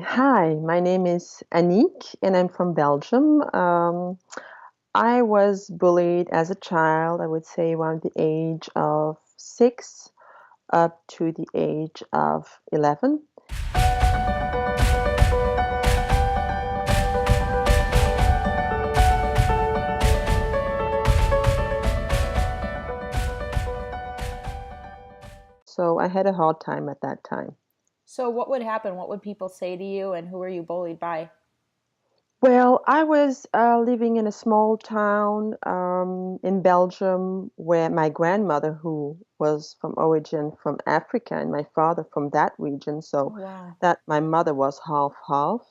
Hi, my name is Annick and I'm from Belgium. I was bullied as a child, I would say around the age of 6 up to the age of 11. So I had a hard time at that time. So what would happen? What would people say to you, and who were you bullied by? Well, I was living in a small town in Belgium where my grandmother, who was from origin from Africa, and my father from that region, so Oh, wow. that my mother was half half.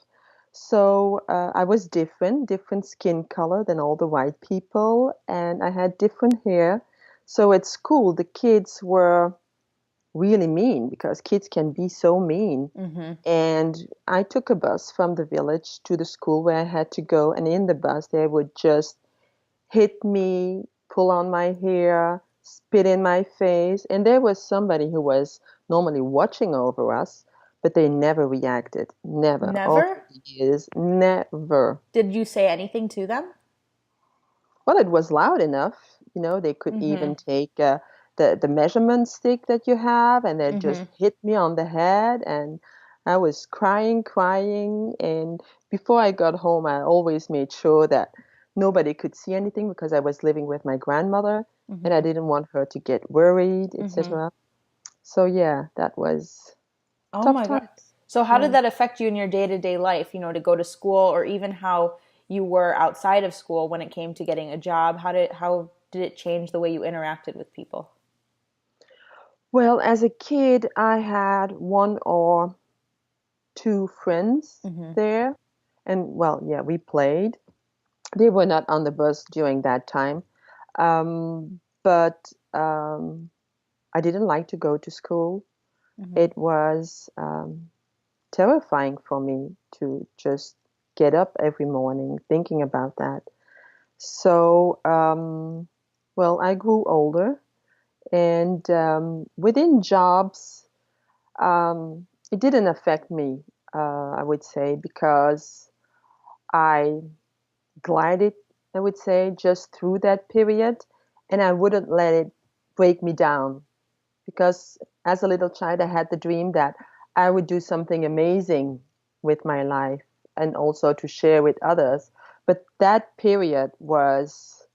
So I was different skin color than all the white people, and I had different hair. So at school, the kids were really mean because kids can be so mean. Mm-hmm. And I took a bus from the village to the school where I had to go. And in the bus, they would just hit me, pull on my hair, spit in my face. And there was somebody who was normally watching over us, but they never reacted. Never. All Never? through the years, never. Did you say anything to them? Well, it was loud enough. They could Mm-hmm. even take the measurement stick that you have, and they Mm-hmm. just hit me on the head, and I was crying, crying. And before I got home, I always made sure that nobody could see anything because I was living with my grandmother, and I Mm-hmm. didn't want her to get worried, Mm-hmm. etc. So yeah, that was Oh tough my God. times. So how did Yeah. that affect you in your day-to-day life, to go to school, or even how you were outside of school when it came to getting a job? How did it change the way you interacted with people? Well, as a kid, I had one or two friends Mm-hmm. there. And well, yeah, we played. They were not on the bus during that time. But I didn't like to go to school. Mm-hmm. It was terrifying for me to just get up every morning thinking about that. So, well, I grew older, and within jobs, it didn't affect me, I would say, because I glided, I would say, just through that period, and I wouldn't let it break me down because as a little child, I had the dream that I would do something amazing with my life and also to share with others. But that period was,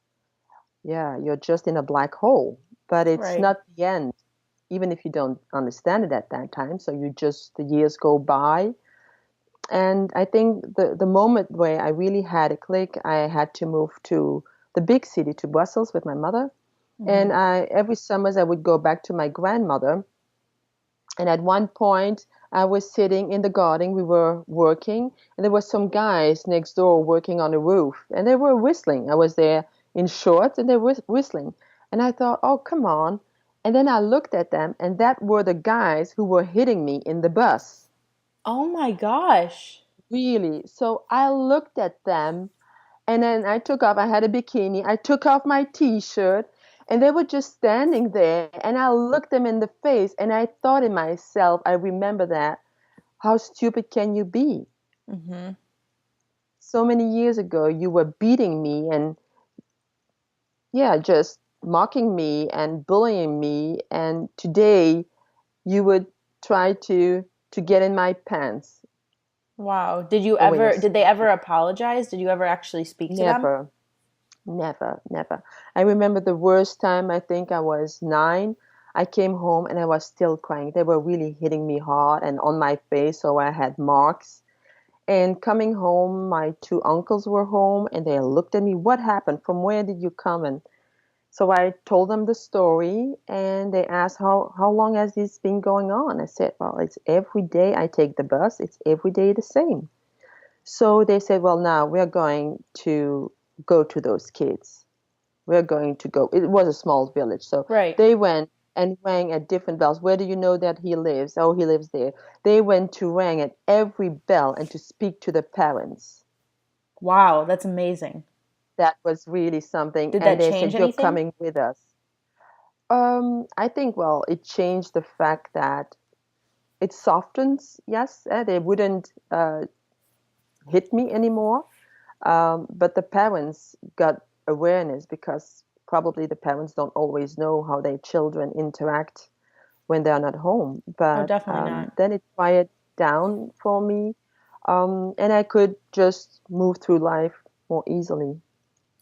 yeah, you're just in a black hole, but it's Right. not the end, even if you don't understand it at that time. So the years go by. And I think the moment where I really had a click, I had to move to the big city, to Brussels with my mother. Mm-hmm. And every summers I would go back to my grandmother. And at one point, I was sitting in the garden. We were working, and there were some guys next door working on the roof, and they were whistling. I was there in shorts, and they were whistling. And I thought, oh, come on. And then I looked at them, and that were the guys who were hitting me in the bus. Oh my gosh. Really. So I looked at them, and then I had a bikini. I took off my t-shirt, and they were just standing there. And I looked them in the face, and I thought in myself, I remember that, how stupid can you be? Mm-hmm. So many years ago, you were beating me and, yeah, just mocking me and bullying me. And today, you would try to get in my pants, Wow. a way of Did they ever speaking. apologize? Did you ever actually speak to them? Never. Never, never. I remember the worst time, I think I was 9. I came home and I was still crying. They were really hitting me hard and on my face, so I had marks. And coming home, my two uncles were home and they looked at me. What happened? From where did you come? And so I told them the story and they asked, how long has this been going on? I said, well, it's every day I take the bus, it's every day the same. So they said, well, now we're going to go to those kids. We're going to go. It was a small village. So Right. they went and rang at different bells. Where do you know that he lives? Oh, he lives there. They went to ring at every bell and to speak to the parents. Wow, that's amazing. That was really something. Did And that they change said, you're anything? coming with us. I think, well, it changed the fact that it softens. Yes, they wouldn't hit me anymore. But the parents got awareness because probably the parents don't always know how their children interact when they're not home. Oh, But definitely not. then it quieted down for me, and I could just move through life more easily.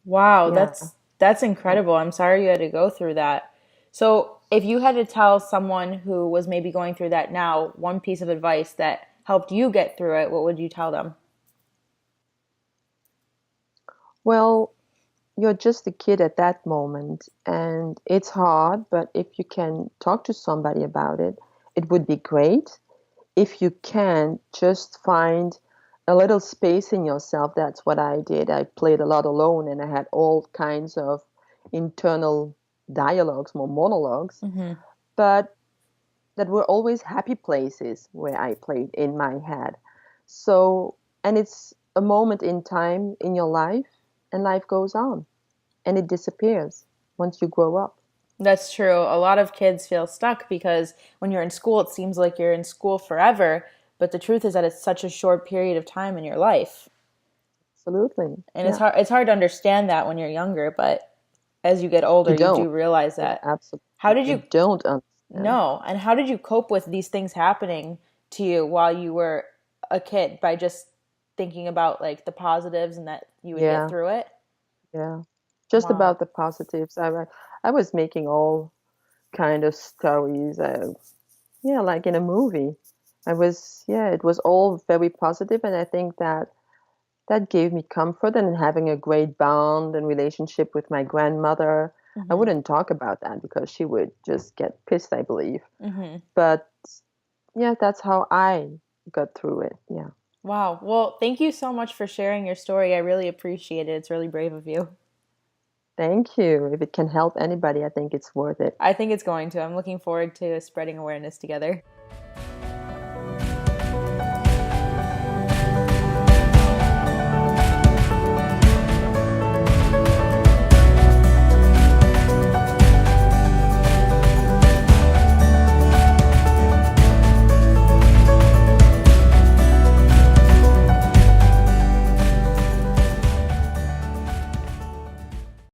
Wow, Yeah. that's incredible. I'm sorry you had to go through that. So, if you had to tell someone who was maybe going through that now one piece of advice that helped you get through it, what would you tell them? Well, you're just a kid at that moment, and it's hard, but if you can talk to somebody about it, it would be great. If you can, just find a little space in yourself. That's what I did. I played a lot alone and I had all kinds of internal dialogues, more monologues, Hmm. but that were always happy places where I played in my head. So, and it's a moment in time in your life, and life goes on and it disappears once you grow up. That's true. A lot of kids feel stuck because when you're in school, it seems like you're in school forever. But the truth is that it's such a short period of time in your life. Absolutely. And Yeah. it's hard to understand that when you're younger, but as you get older, You you don't. do realize You that. absolutely How did you you don't understand. know? And how did you cope with these things happening to you while you were a kid by just thinking about like the positives and that you would get Yeah. through it? Yeah. Just Wow. about the positives. I was making all kind of stories. Yeah, like in a movie. Yeah, it was all very positive, and I think that that gave me comfort and having a great bond and relationship with my grandmother. I Hmm. wouldn't talk about that because she would just get pissed, I believe. Hmm. But yeah, that's how I got through it. Yeah. Wow. Well, thank you so much for sharing your story. I really appreciate it. It's really brave of you. Thank you. If it can help anybody, I think it's worth it. I think it's going to. I'm looking forward to spreading awareness together.